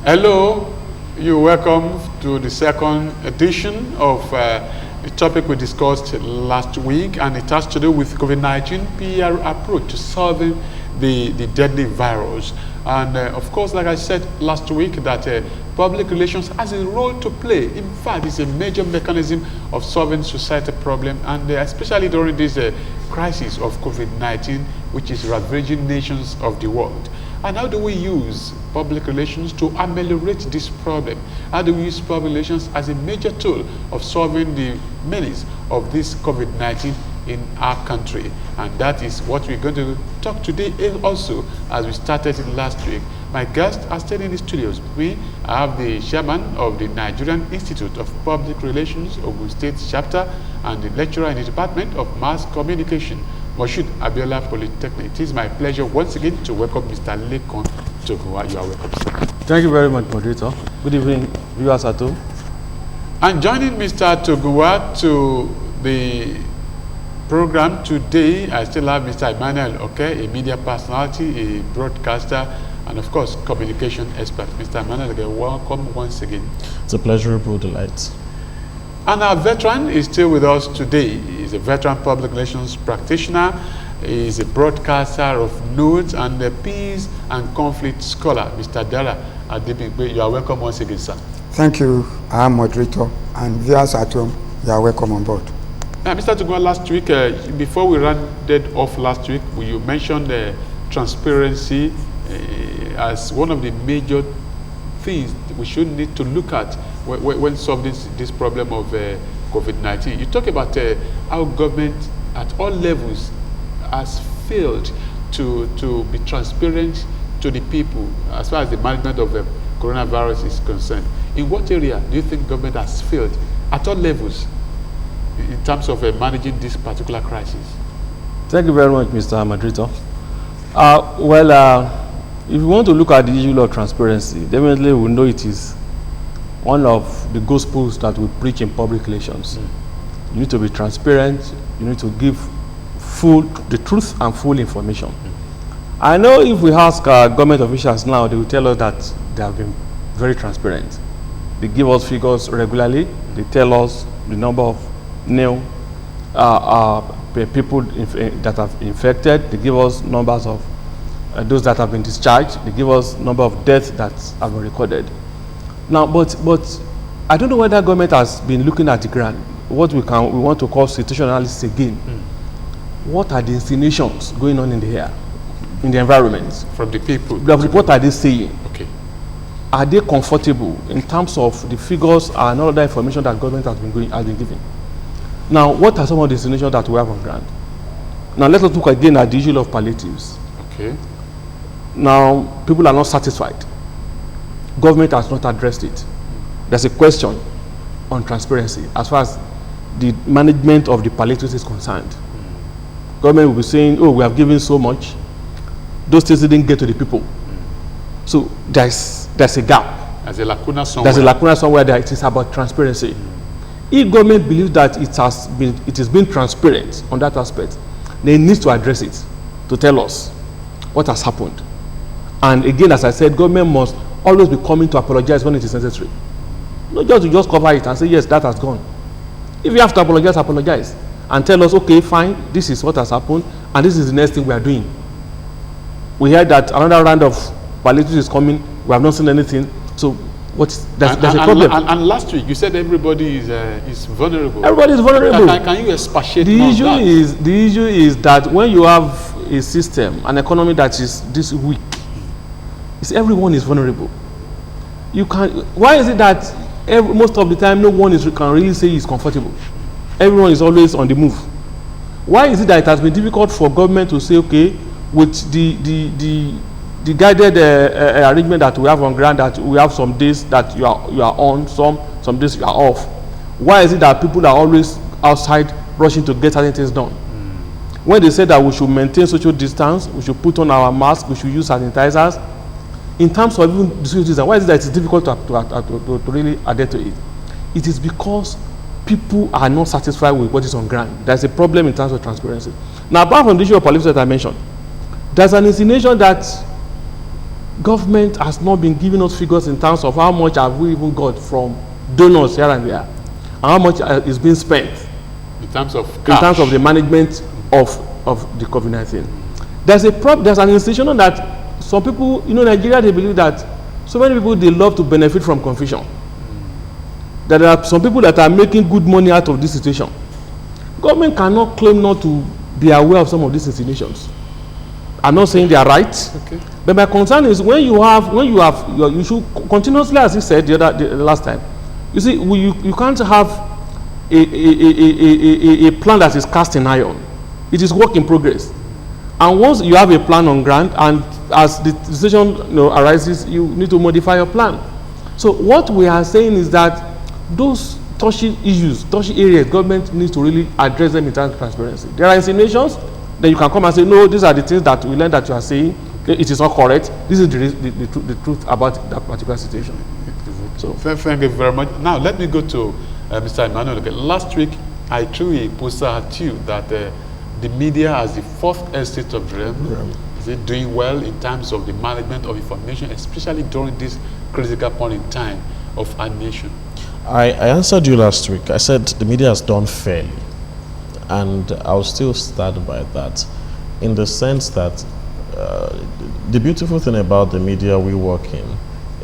Hello, you're welcome to the second edition of the topic we discussed last week, and it has to do with COVID-19 PR approach to solving the deadly virus. And of course, like I said last week, that public relations has a role to play. In fact, it's a major mechanism of solving societal problem, and especially during this crisis of COVID-19, which is ravaging nations of the world. And how do we use public relations to ameliorate this problem? How do we use public relations as a major tool of solving the menace of this COVID-19 in our country? And that is what we're going to talk today also, as we started it last week. My guests are staying in the studios with me. I have the chairman of the Nigerian Institute of Public Relations, Ogun State Chapter, and the lecturer in the Department of Mass Communication, Moshood Abiola Polytechnic. It is my pleasure once again to welcome Mr. Lekon Togunwa. You are welcome, sir. Thank you very much, moderator. Good evening, viewers at home. And joining Mr. Togunwa to the program today, I still have Mr. Emmanuel, a media personality, a broadcaster, and of course, communication expert. Mr. Emmanuel, welcome once again. It's a pleasurable delight. And our veteran is still with us today. He's a veteran public relations practitioner. He's a broadcaster of notes and a peace and conflict scholar, Mr. Dara Adebimpe. You are welcome once again, sir. Thank you, our moderator, and viewers at home. You are welcome on board. Now, Mr. Togunwa, last week, before we rounded off last week, you mentioned transparency as one of the major things we should need to look at when solving this problem of COVID-19. You talk about how government at all levels has failed to be transparent to the people as far as the management of the coronavirus is concerned. In what area do you think government has failed at all levels in terms of managing this particular crisis? Thank you very much, Mr. Moderator. If you want to look at the issue of transparency, definitely we know it is one of the gospels that we preach in public relations. You need to be transparent. You need to give the truth and full information. I know if we ask government officials now, they will tell us that they have been very transparent. They give us figures regularly. They tell us the number of new people that have infected. They give us numbers of those that have been discharged. They give us number of deaths that have been recorded. Now, but I don't know whether government has been looking at the ground. What we want to call situation analysis again. What are the insinuations going on in the air, in the environment? From the people. What are they saying? Okay. Are they comfortable in terms of the figures and all the information that government has been giving? Now, what are some of the insinuations that we have on ground? Now, let us look again at the issue of palliatives. Okay. Now, people are not satisfied. Government has not addressed it. There's a question on transparency as far as the management of the palliatives is concerned. Government will be saying, oh, we have given so much. Those things didn't get to the people. So there's a gap. There's a lacuna somewhere. There's a lacuna somewhere that it is about transparency. If government believes that it is being transparent on that aspect, they need to address it to tell us what has happened. And again, as I said, government must always be coming to apologize when it is necessary. Not just to just cover it and say, yes, that has gone. If you have to apologize, apologize. And tell us, okay, fine, this is what has happened, and this is the next thing we are doing. We heard that another round of palliatives is coming. We have not seen anything. So there's a problem. And last week, you said everybody is vulnerable. Everybody is vulnerable. Can you expatiate the on issue that? The issue is that when you have a system, an economy that is this weak, everyone is vulnerable. Why is it that most of the time no one can really say is comfortable? Everyone is always on the move. Why is it that it has been difficult for government to say, okay, with the guided arrangement that we have on ground, that we have some days that you are on, some days you are off? Why is it that people are always outside rushing to get certain things done? When they say that we should maintain social distance, we should put on our masks, we should use sanitizers, in terms of even social distance, why is it that it's difficult to really adhere to it? It is because people are not satisfied with what is on ground. There's a problem in terms of transparency. Now, apart from the issue of policy that I mentioned, there's an insinuation that government has not been giving us figures in terms of how much have we even got from donors here and there, and how much is being spent in terms of cash. In terms of the management of the COVID-19. There's an institution that some people, in Nigeria, they believe that so many people, they love to benefit from confusion. That there are some people that are making good money out of this situation. Government cannot claim not to be aware of some of these institutions. I'm not saying they are right, Okay. but my concern is when you should continuously, as you said the last time. You see, you can't have a plan that is cast in iron. It is work in progress. And once you have a plan on ground, and as the decision arises, you need to modify your plan. So what we are saying is that those touchy issues, touchy areas, government needs to really address them in terms of transparency. There are insinuations, then you can come and say, no, these are the things that we learned that you are saying. It is not correct. This is the truth about that particular situation. So thank you very much. Now let me go to Mr. Emmanuel. Okay. Last week I threw a poster at you that the media as the fourth estate of the realm, is it doing well in terms of the management of information, especially during this critical point in time of our nation? I answered you last week. I said the media has done fairly, and I'll still stand by that, in the sense that the beautiful thing about the media we work in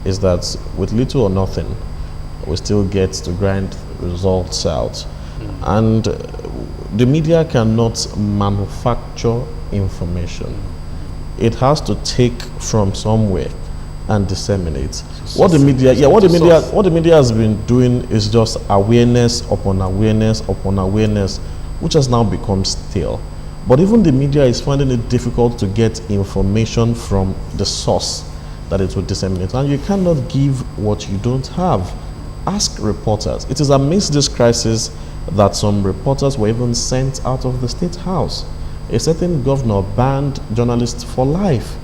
is that with little or nothing, we still get to grind results out. And the media cannot manufacture information. It has to take from somewhere and disseminate. What the media has been doing is just awareness upon awareness upon awareness, which has now become stale. But even the media is finding it difficult to get information from the source that it will disseminate. And you cannot give what you don't have. Ask reporters. It is amidst this crisis that some reporters were even sent out of the State House. A certain governor banned journalists for life.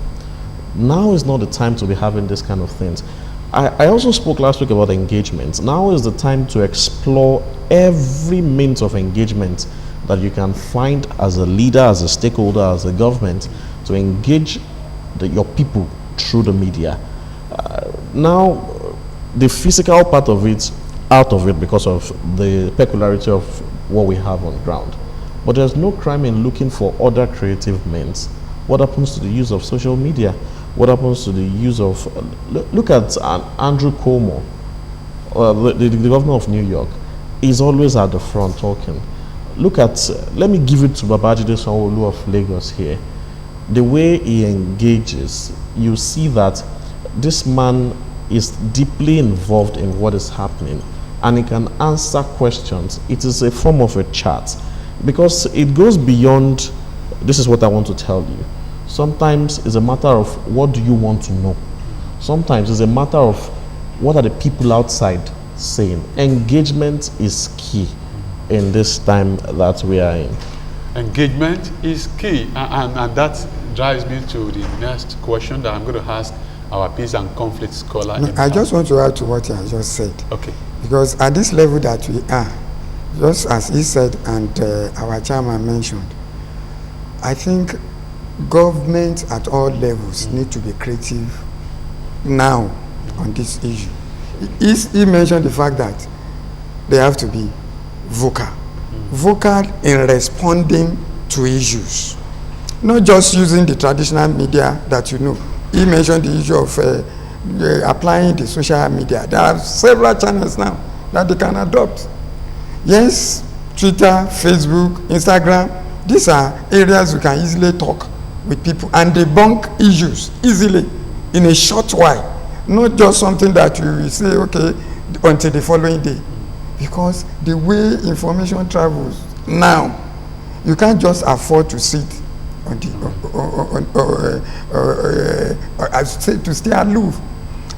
Now is not the time to be having this kind of things. I also spoke last week about engagement. Now is the time to explore every means of engagement that you can find as a leader, as a stakeholder, as a government, to engage your people through the media. Now, the physical part of it, out of it because of the peculiarity of what we have on ground. But there's no crime in looking for other creative means. What happens to the use of social media? What happens to the use of... Look at Andrew Cuomo, the governor of New York. He's always at the front talking. Look at... let me give it to Babajide Sanwo-Olu of Lagos here. The way he engages, you see that this man is deeply involved in what is happening, and he can answer questions. It is a form of a chat, because it goes beyond, this is what I want to tell you. Sometimes it's a matter of what do you want to know. Sometimes it's a matter of what are the people outside saying. Engagement is key in this time that we are in. Engagement is key, and that drives me to the next question that I'm going to ask our peace and conflict scholar. No, I just want to add to what I just said. Okay. Because at this level that we are, just as he said and our chairman mentioned, I think government at all levels need to be creative now on this issue. He mentioned the fact that they have to be vocal. Vocal in responding to issues. Not just using the traditional media that you know. He mentioned the issue of applying the social media. There are several channels now that they can adopt. Yes, Twitter, Facebook, Instagram, these are areas you can easily talk with people and debunk issues easily in a short while. Not just something that you will say, okay, until the following day. Because the way information travels now, you can't just afford to sit on to stay aloof.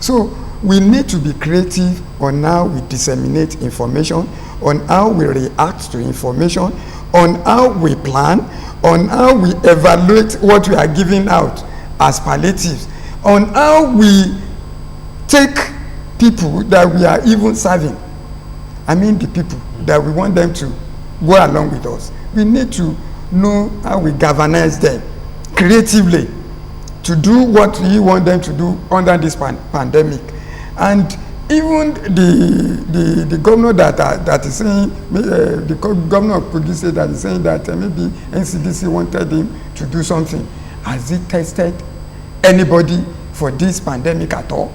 So we need to be creative on how we disseminate information, on how we react to information, on how we plan, on how we evaluate what we are giving out as palliatives, on how we take people that we are even serving. I mean the people that we want them to go along with us. We need to know how we galvanize them creatively to do what we want them to do under this pandemic. And even the governor that is saying, the governor of Kogi State that is saying that maybe NCDC wanted him to do something. Has he tested anybody for this pandemic at all?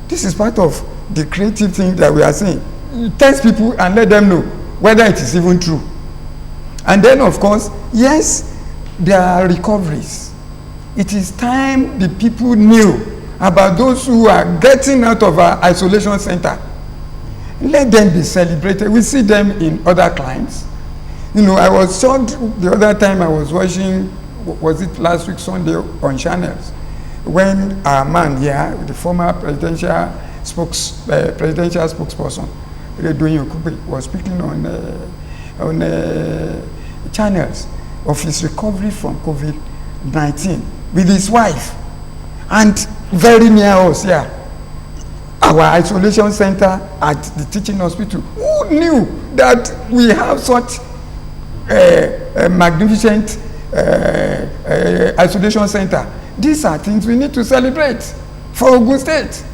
This is part of the creative thing that we are saying. You test people and let them know whether it is even true. And then, of course, yes, there are recoveries. It is time the people knew about those who are getting out of our isolation center. Let them be celebrated. We see them in other climes. You know, I was shocked the other time I was watching, was it last week Sunday on channels, when our man here, the former presidential spokesperson, was speaking on channels of his recovery from COVID-19 with his wife, and very near us here, our isolation center at the teaching hospital. Who knew that we have such a magnificent isolation center? These are things we need to celebrate for Ogun State.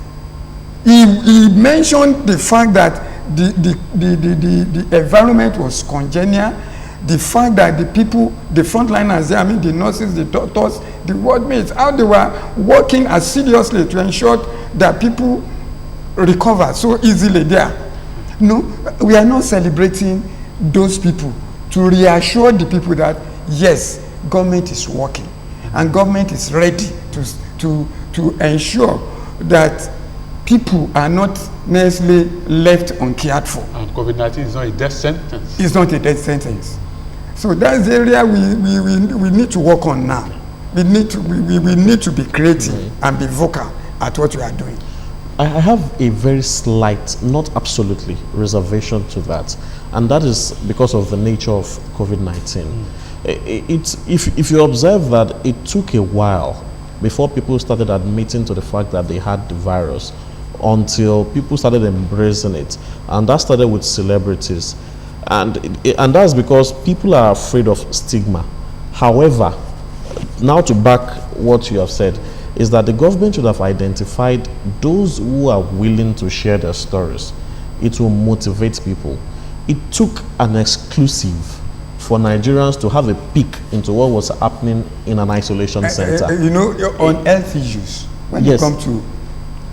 He mentioned the fact that the environment was congenial, the fact that the people, the frontliners there, I mean the nurses, the doctors, the ward mates, how they were working assiduously to ensure that people recover so easily there. No, we are not celebrating those people to reassure the people that yes, government is working and government is ready to ensure that people are not necessarily left uncared for. And COVID-19 is not a death sentence. It's not a death sentence. So that's the area we need to work on now. We need to be creative and be vocal at what we are doing. I have a very slight, not absolutely, reservation to that, and that is because of the nature of COVID-19. If you observe that it took a while before people started admitting to the fact that they had the virus, until people started embracing it, and that started with celebrities, and that's because people are afraid of stigma. However, now to back what you have said, is that the government should have identified those who are willing to share their stories. It will motivate people. It took an exclusive for Nigerians to have a peek into what was happening in an isolation center. You know, on health issues, when you come to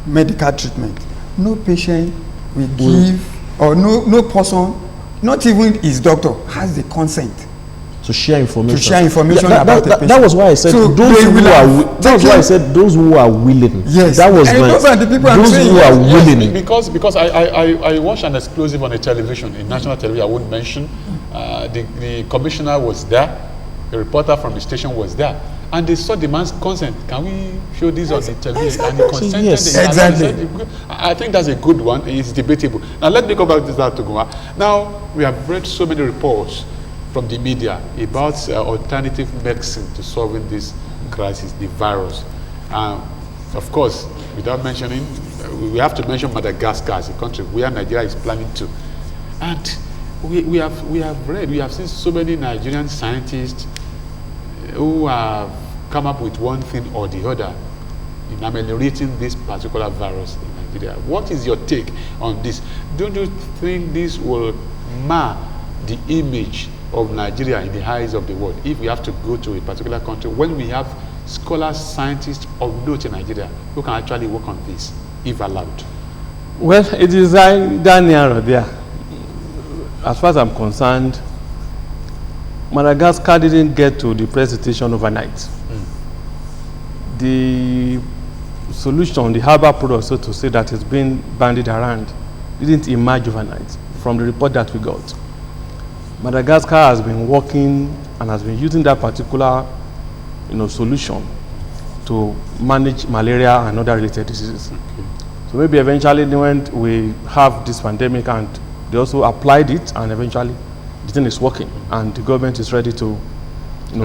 medical treatment, no patient will give, or no person, not even his doctor, has the consent to share information. About the patient. That was why I said those who are willing. Yes, that was and those are the people those who are willing. Yes, because I watched an exclusive on the television, in national television. I won't mention. The commissioner was there, the reporter from the station was there, and they saw the man's consent. Can we show this on the television? And he consented. Yes, exactly. I think that's a good one. It's debatable. Now let me go back to that, Tuguma. Now we have read so many reports from the media about alternative medicine to solving this crisis, the virus. Of course, without mentioning, we have to mention Madagascar as a country where Nigeria is planning to. And we have seen so many Nigerian scientists who have come up with one thing or the other in ameliorating this particular virus in Nigeria. What is your take on this? Don't you think this will mar the image of Nigeria in the eyes of the world if we have to go to a particular country when we have scholars, scientists of note in Nigeria who can actually work on this, if allowed? Well, it is Daniel there. As far as I'm concerned, Madagascar didn't get to the presentation overnight. The solution, the herbal product, so to say, that is being bandied around, didn't emerge overnight from the report that we got. Madagascar has been working and has been using that particular, solution to manage malaria and other related diseases. Okay. So maybe eventually when we have this pandemic and they also applied it, and eventually the thing is working and the government is ready to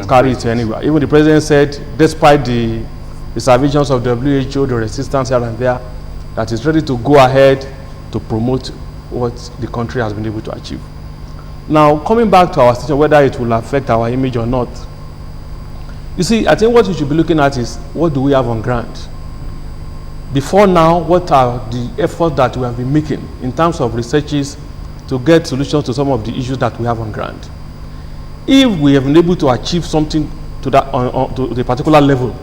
carry it anywhere. Even the president said, despite the reservations of WHO, the resistance here and there, that is ready to go ahead to promote what the country has been able to achieve. Now, coming back to our situation, whether it will affect our image or not, You see, I think what we should be looking at is what do we have on ground? Before now, what are the efforts that we have been making in terms of researches to get solutions to some of the issues that we have on ground? If we have been able to achieve something to that to the particular level,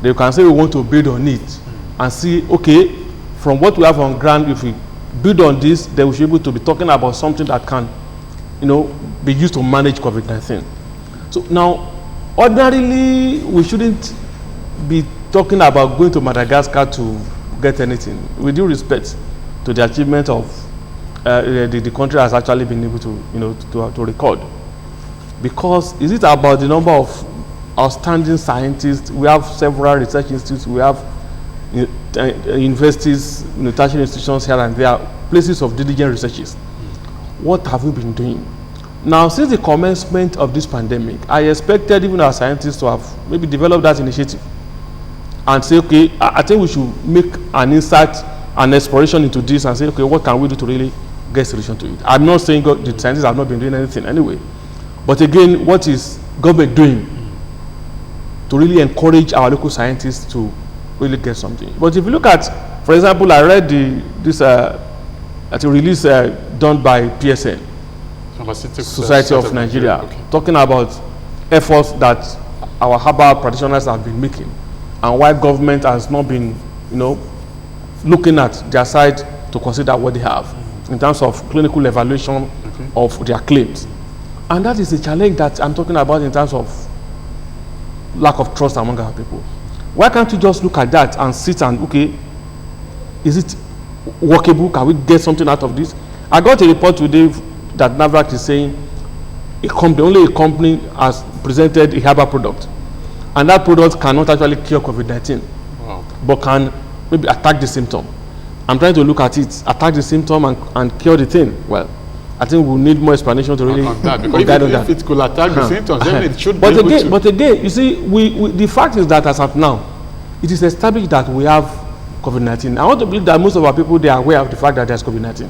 they can say we want to build on it and see, okay, from what we have on ground, if we build on this, then we should be able to be talking about something that can, be used to manage COVID-19. So now, ordinarily, we shouldn't be talking about going to Madagascar to get anything. With due respect to the achievement of the country has actually been able to record. Because is it about the number of outstanding scientists? We have several research institutes, we have universities, tertiary institutions here and there, places of diligent researches. What have we been doing? Now, since the commencement of this pandemic, I expected even our scientists to have maybe developed that initiative and say, okay, I think we should make an insight, an exploration into this and say, okay, what can we do to really get solution to it? I'm not saying the scientists have not been doing anything anyway. But again, what is government doing to really encourage our local scientists to really get something? But if you look at, for example, I read this release done by PSN, Society of Nigeria, talking about efforts that our herbal practitioners have been making and why government has not been, looking at their side to consider what they have in terms of clinical evaluation of their claims. And that is a challenge that I'm talking about in terms of lack of trust among our people. Why can't we just look at that and sit and, okay, is it workable? Can we get something out of this? I got a report today that NAVRAC is saying only a company has presented a herbal product, and that product cannot actually cure COVID-19, but can maybe attack the symptom. I'm trying to look at it, attack the symptom and cure the thing. Well, I think we'll need more explanation to really on that, because if it could attack the symptoms, then it should be able to. But again, you see, the fact is that as of now, it is established that we have COVID-19. I want to believe that most of our people, they are aware of the fact that there's COVID-19.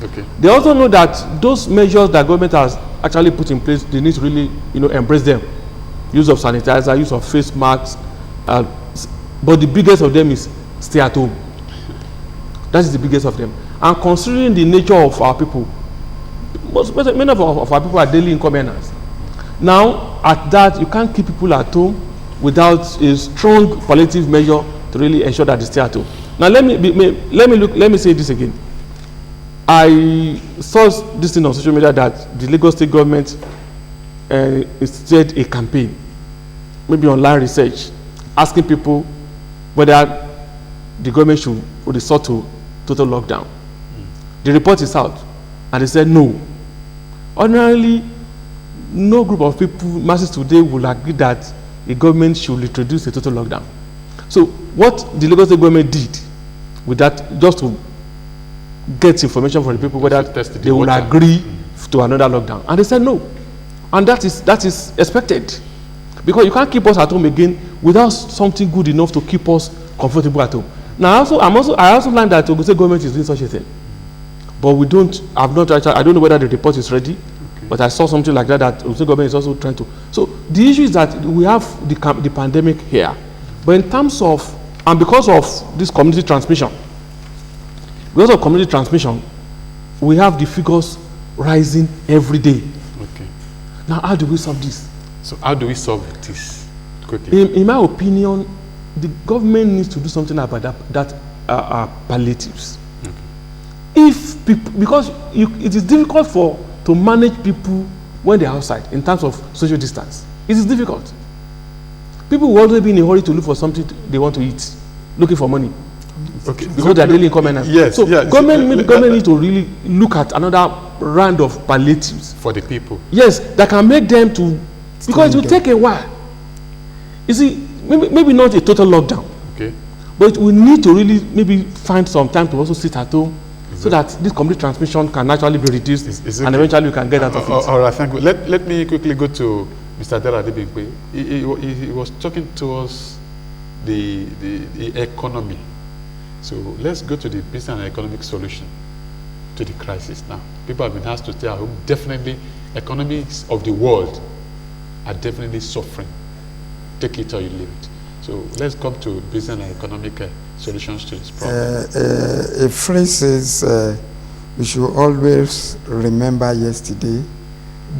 Okay. They also know that those measures that government has actually put in place, they need to really, embrace them. Use of sanitizer, use of face masks, but the biggest of them is stay at home. That is the biggest of them. And considering the nature of our people, many of our people are daily income earners. Now, at that, you can't keep people at home without a strong palliative measure to really ensure that they stay at home. Now, let me say this again. I saw this thing on social media that the Lagos State government instituted a campaign, maybe online research, asking people whether the government should resort to total lockdown. The report is out, and they said no. Ordinarily, no group of people, masses today, will agree that the government should introduce a total lockdown. So what the Lagos State government did with that, just to get information from the people whether they will agree to another lockdown, and they said no, and that is expected, because you can't keep us at home again without something good enough to keep us comfortable at home. Now, I also learned that the State government is doing such a thing, but I don't know whether the report is ready, but I saw something like that the State government is also trying to. So the issue is that we have the pandemic here, but in terms of, and because of this community transmission, we have the figures rising every day. Okay. Now, how do we solve this? So how do we solve this quickly? In my opinion, the government needs to do something about that palliatives. Okay. If people, because it is difficult to manage people when they're outside in terms of social distance. It is difficult. People will always be in a hurry to look for something they want to eat, looking for money. Okay. Because they are daily income earners. Yes. So government need to really look at another round of palliatives for the people. Yes, that can make them to, because it will take a while. You see, maybe not a total lockdown. Okay. But we need to really maybe find some time to also sit at home, so that this community transmission can actually be reduced, and eventually we can get out of it. All right, thank you. Let me quickly go to Mr. Dera Adebimpe. He was talking to us the economy. So let's go to the business and economic solution to the crisis now. People have been asked to stay at home. Definitely, economies of the world are definitely suffering take it or you leave it. So let's come to business and economic solutions to this problem. A phrase says, we should always remember yesterday,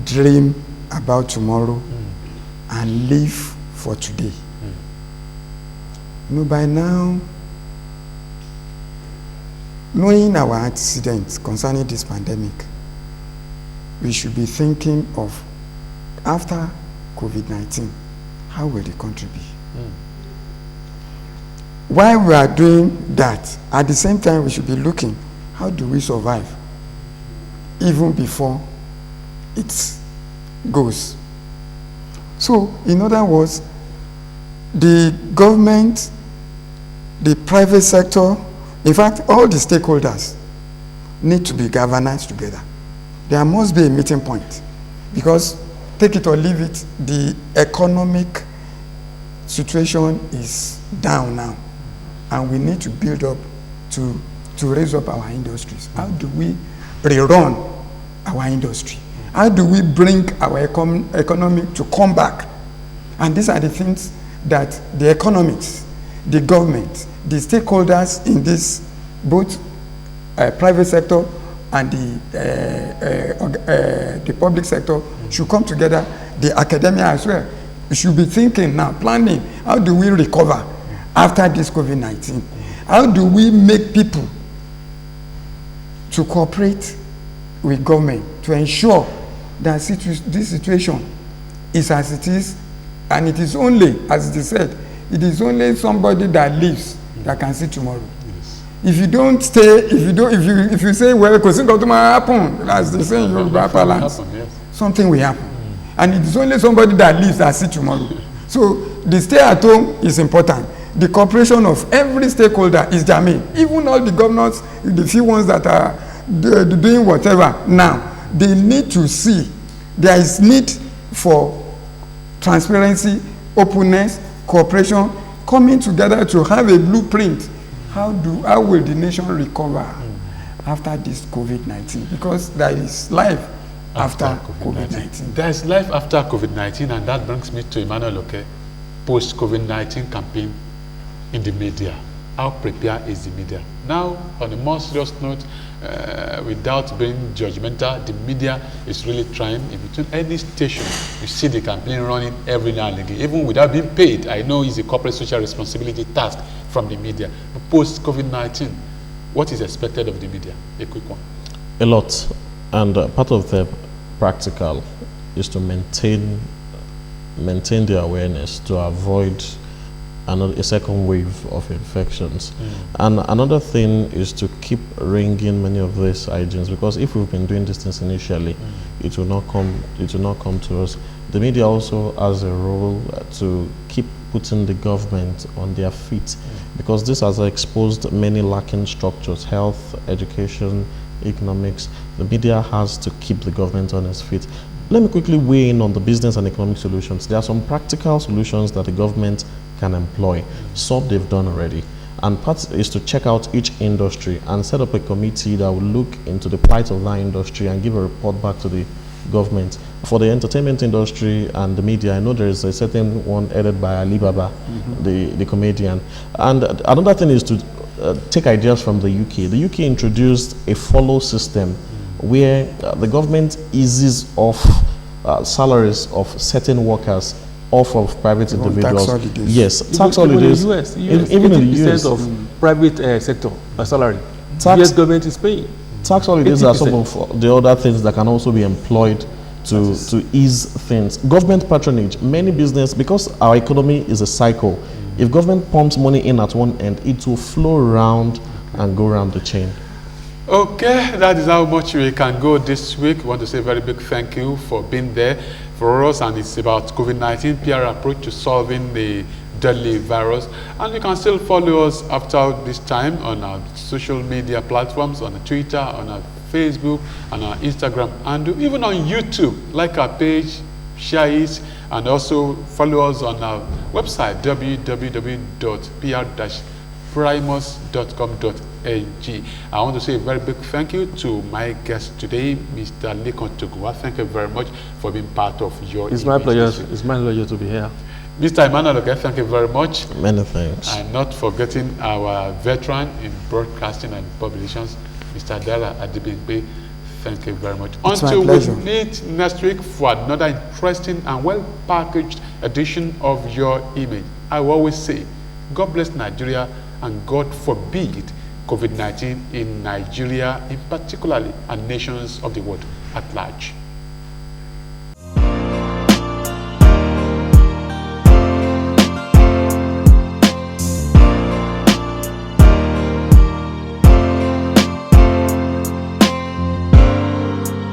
dream about tomorrow, and live for today. You know, by now, knowing our antecedents concerning this pandemic, we should be thinking of, after COVID-19, how will the country be? While we are doing that, at the same time, we should be looking, how do we survive even before it goes? So, in other words, the government, the private sector, in fact, all the stakeholders need to be galvanized together. There must be a meeting point, because take it or leave it, the economic situation is down now, and we need to build up to raise up our industries. How do we rerun our industry? How do we bring our economy to come back? And these are the things that the economists, the government, the stakeholders in this, both private sector and the public sector, should come together. The academia as well. We should be thinking now, planning, how do we recover after this COVID-19? How do we make people to cooperate with government to ensure that this situation is as it is, and it is only, as it is said, it is only somebody that lives that can see tomorrow. Yes. If you don't stay, if you say, well, because something will happen, as they say in Yoruba parlance, something will happen. And it is only somebody that lives that see tomorrow. So the stay at home is important. The cooperation of every stakeholder is germane. Even all the governors, the few ones that are doing whatever now, they need to see there is need for transparency, openness, cooperation, coming together to have a blueprint. How will the nation recover after this COVID-19? Because there is life after COVID-19. There is life after COVID-19, and that brings me to Emmanuel Oke, post-COVID-19 campaign in the media. How prepared is the media? Now, on a more serious note, without being judgmental, the media is really trying. In between any station, you see the campaign running every now and again, even without being paid. I know it's a corporate social responsibility task from the media. But post-COVID-19, what is expected of the media? A quick one. A lot. And part of the practical is to maintain the awareness to avoid a second wave of infections. And another thing is to keep ringing many of these hygiene, because if we've been doing these things initially, it will not come to us. The media also has a role to keep putting the government on their feet, because this has exposed many lacking structures: health, education, economics. The media has to keep the government on its feet. Let me quickly weigh in on the business and economic solutions. There are some practical solutions that the government can employ. Some they've done already. And part is to check out each industry and set up a committee that will look into the plight of that industry and give a report back to the government. For the entertainment industry and the media, I know there is a certain one headed by Ali Baba, the comedian. And another thing is to take ideas from the UK. The UK introduced a follow system where the government eases off salaries of certain workers off of private individuals. Tax holidays. Yes, tax holidays. Even in the US, of private sector salary, US government is paying. Tax holidays 80%. Are some of the other things that can also be employed to ease things. Government patronage. Many business, because our economy is a cycle, if government pumps money in at one end, it will flow around and go around the chain. Okay, that is how much we can go this week. We want to say a very big thank you for being there for us, and it's about COVID-19 PR approach to solving the deadly virus. And you can still follow us after this time on our social media platforms, on Twitter, on our Facebook, and our Instagram, and even on YouTube. Like our page, share it, and also follow us on our website www.pr-primus.com.ng. I want to say a very big thank you to my guest today, Mr. Lekon Togua. Thank you very much for being part of your It's my pleasure. It's my pleasure to be here. Mr. Emmanuel, okay, thank you very much. Many thanks. And not forgetting our veteran in broadcasting and publications, Mr. Dara Adibingbe. Thank you very much. It's my Until pleasure. we meet next week for another interesting and well-packaged edition of Your Image, I will always say, God bless Nigeria and God forbid COVID-19 in Nigeria in particularly and nations of the world at large.